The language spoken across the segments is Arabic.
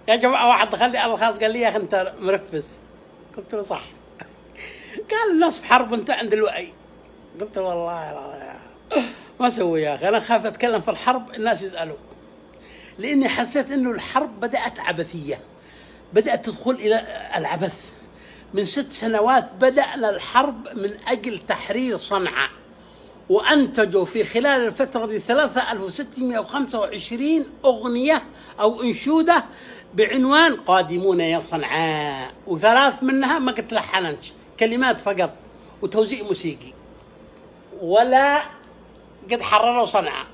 يا جماعة واحد خلي الخاص قال لي يا أخي أنت مرفس. قلت له صح. قال الناس في حرب وأنت عند الوعي. قلت له والله ما أسوي يا أخي، أنا خاف أتكلم في الحرب الناس يسألوا، لأني حسيت إنه الحرب بدأت عبثية، بدأت تدخل إلى العبث. من 6 سنوات بدأنا الحرب من أجل تحرير صنعاء، وأنتجوا في خلال الفترة دي 3625 أغنية أو أنشودة بعنوان قادمون يا صنعاء، و3 منها ما قد لحنتش، كلمات فقط وتوزيع موسيقي، ولا قد حرروا صنعاء.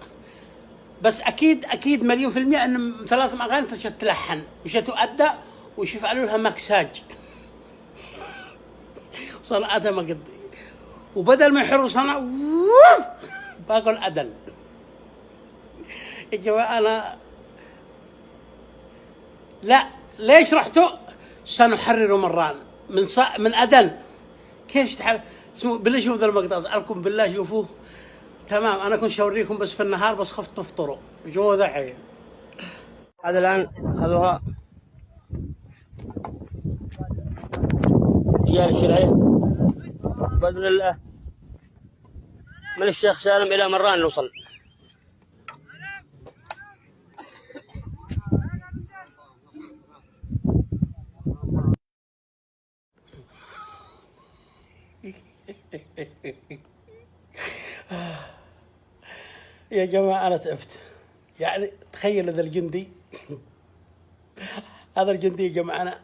بس أكيد مليون في المية أن 3 أغاني تلحن مش تؤدى وش يفعلوا لها مكساج صنعتها ما قد، وبدل ما يحروا صنعاء باقوا الأدن. يا جماعة أنا لا، ليش رحتوا؟ سنحرر مران من أدن. كيف تحرر؟ اسمه بالله شوفوا ذا المقطع، أسألكم بالله شوفوه تمام. أنا كنت شوريكم بس في النهار، بس خفت تفطروا جوا ذا عين. هذا الآن أخذوها رجال الشرعية بإذن الله من الشيخ سالم إلى مران نوصل. يا جماعة أنا تأفت، يعني تخيل هذا الجندي هذا الجندي يا جماعة، أنا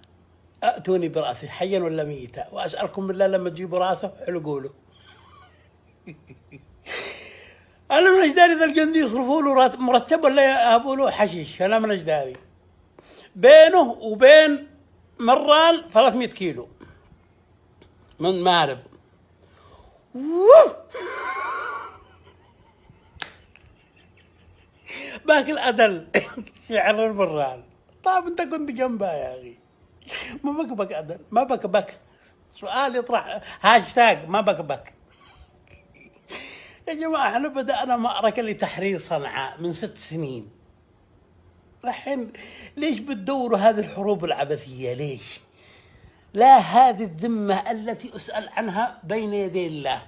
أتوني برأسي حيا ولا ميتا، وأسألكم بالله لما تجيبوا رأسه علقوا أنا من أجداري ذا الجندي يصرفوا له مرتب ولا يهبوا له حشيش، أنا من أجداري. بينه وبين مران 300 كيلو من مارب. باقي الأدل شعر المران. طيب أنت كنت جنبها يا أخي، ما بك أدل، ما بك سؤال يطرح هاشتاج ما بك. يا جماعة احنا بدأنا معركة لتحرير صنعاء من 6 سنين. الحين ليش بتدوروا هذه الحروب العبثية؟ ليش؟ لا، هذه الذمة التي أسأل عنها بين يدي الله،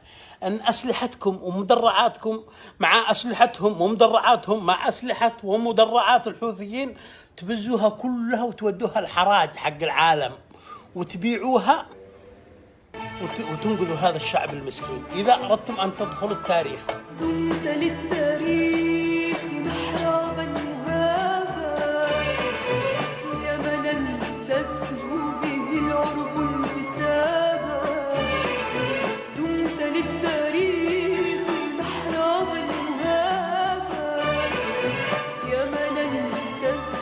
أن أسلحتكم ومدرعاتكم مع أسلحتهم ومدرعاتهم مع أسلحة ومدرعات الحوثيين تبزوها كلها وتودوها الحراج حق العالم وتبيعوها وتنقذوا هذا الشعب المسكين إذا أردتم أن تدخلوا التاريخ. دمت للتاريخ محرابا مهابا، يمنا تسلو به العرب انتسابا. دمت للتاريخ محرابا مهابا، يمنا تسلو